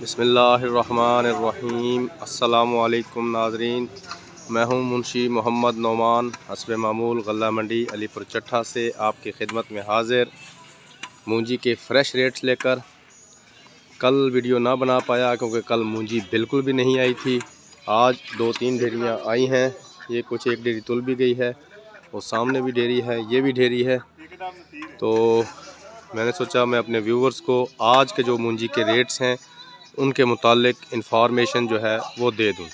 बिस्मिल्लाहिर्रहमानिर्रहीम। अस्सलामुअलैकुम नाज़रीन, मैं हूं मुंशी मोहम्मद नौमान हस्ब मामूल गल्ला मंडी अलीपुर चट्ठा से आपकी खिदमत में हाजिर मूंजी के फ़्रेश रेट्स लेकर। कल वीडियो ना बना पाया क्योंकि कल मूंजी बिल्कुल भी नहीं आई थी। आज 2-3 ढेरियाँ आई हैं। ये कुछ एक ढेरी तुल भी गई है, वो सामने भी ढेरी है, ये भी ढेरी है। तो मैंने सोचा मैं अपने व्यूवर्स को आज के जो मूंजी के रेट्स हैं उनके मुतालिक इंफॉर्मेशन जो है वो दे दूं।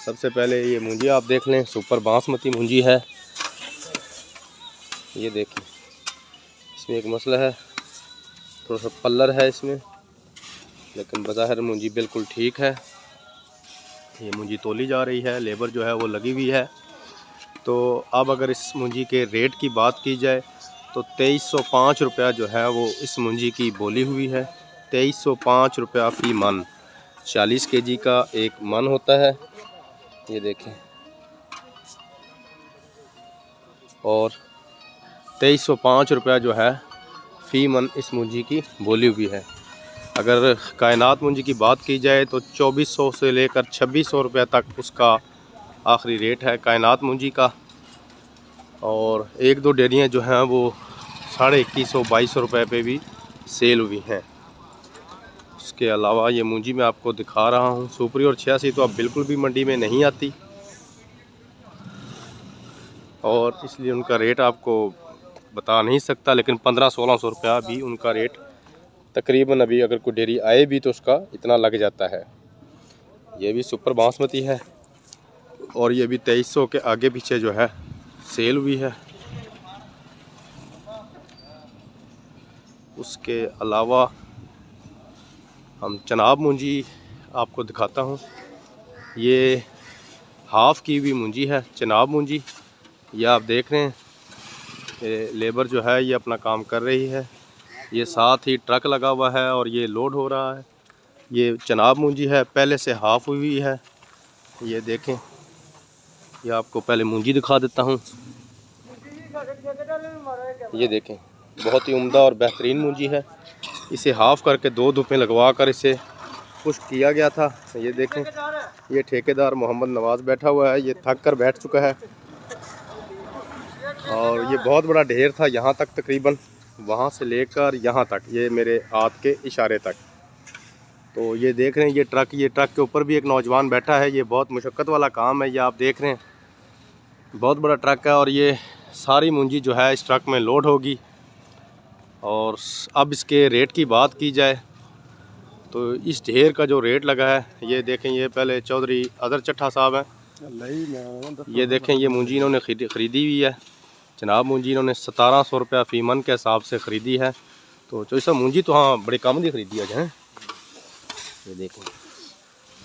सबसे पहले ये मूंजी आप देख लें, सुपर बासमती मूंजी है। ये देखिए, इसमें एक मसला है, थोड़ा सा पल्लर है इसमें, लेकिन बज़ाहिर मूंजी बिल्कुल ठीक है। ये मूंजी तोली जा रही है, लेबर जो है वो लगी हुई है। तो अब अगर इस मूंजी के रेट की बात की जाए तो 2305 रुपया जो है वो इस मूंजी की बोली हुई है। 2305 रुपया फ़ी मन। 40 kg का एक मन होता है, ये देखें। और 2305 रुपया जो है फ़ी मन इस मूंजी की बोली हुई है। अगर कायनात मूंजी की बात की जाए तो 2400 से लेकर 2600 रुपया तक उसका आखिरी रेट है कायनात मूंजी का। और एक दो डेयरियाँ जो हैं वो 2150-2200 रुपये पे भी सेल हुई हैं। उसके अलावा ये मूंजी मैं आपको दिखा रहा हूँ, सुपरी और 86 तो अब बिल्कुल भी मंडी में नहीं आती, और इसलिए उनका रेट आपको बता नहीं सकता। लेकिन 1500-1600 रुपया भी उनका रेट तकरीबन, अभी अगर कोई डेयरी आए भी तो उसका इतना लग जाता है। ये भी सुपर बासमती है और ये भी 2300 के आगे पीछे जो है सेल हुई है। उसके अलावा हम चनाब मूंजी आपको दिखाता हूँ। ये हाफ़ की भी मूंजी है चनाब मूंजी। ये आप देख रहे हैं, ये लेबर जो है ये अपना काम कर रही है। ये साथ ही ट्रक लगा हुआ है और ये लोड हो रहा है। ये चनाब मूंजी है, पहले से हाफ़ हुई है। ये देखें, ये आपको पहले मूंजी दिखा देता हूँ। ये देखें, बहुत ही उम्दा और बेहतरीन मूंजी है। इसे हाफ़ करके 2 धुपें लगवा कर इसे खुश्क किया गया था। ये देखें, ये ठेकेदार मोहम्मद नवाज़ बैठा हुआ है, ये थक कर बैठ चुका है। और ये बहुत बड़ा ढेर था, यहाँ तक तकरीबन, वहाँ से लेकर यहाँ तक, ये मेरे हाथ के इशारे तक। तो ये देख रहे हैं, ये ट्रक के ऊपर भी एक नौजवान बैठा है। ये बहुत मुशक्क़त वाला काम है। ये आप देख रहे हैं, बहुत बड़ा ट्रक है और ये सारी मूंजी जो है इस ट्रक में लोड होगी। और अब इसके रेट की बात की जाए तो इस ढेर का जो रेट लगा है, ये देखें, ये पहले चौधरी अदर चट्ठा साहब हैं। ये देखें, ये मूंजी इन्होंने ख़रीदी हुई है। जनाब मूंजी इन्होंने 1700 रुपया फ़ी मन के हिसाब से ख़रीदी है। तो जो सब मूंजी तो हाँ बड़े कम दी ख़रीदी है। ये देखें,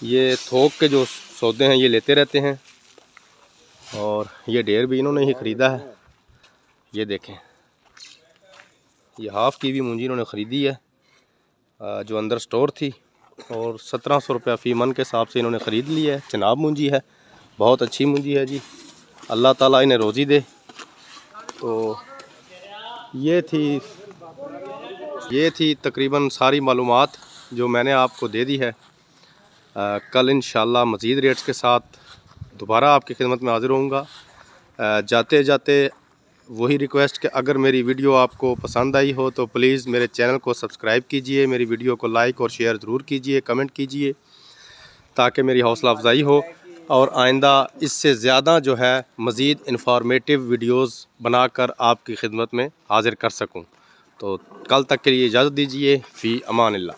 ये थोक के जो सौदे हैं ये लेते रहते हैं, और ये ढेर भी इन्होंने ही ख़रीदा है। ये देखें, ये हाफ़ की भी मूंजी इन्होंने ख़रीदी है जो अंदर स्टोर थी, और 1700 रुपया फ़ी मन के हिसाब से इन्होंने ख़रीद ली है। चनाब मूंजी है, बहुत अच्छी मूंजी है जी, अल्लाह ताला इन्हें रोज़ी दे। तो ये थी तकरीबन सारी मालूमात जो मैंने आपको दे दी है। कल इंशाल्लाह मज़ीद रेट्स के साथ दोबारा आपकी खिदमत में हाज़िर होऊंगा। जाते जाते वही रिक्वेस्ट कि अगर मेरी वीडियो आपको पसंद आई हो तो प्लीज़ मेरे चैनल को सब्सक्राइब कीजिए, मेरी वीडियो को लाइक और शेयर ज़रूर कीजिए, कमेंट कीजिए, ताकि मेरी हौसला अफजाई हो और आइंदा इससे ज़्यादा जो है मज़ीद इन्फॉर्मेटिव वीडियोज़ बनाकर आपकी खिदमत में हाज़िर कर सकूँ। तो कल तक के लिए इजाज़त दीजिए। फ़ी अमानिल्लाह।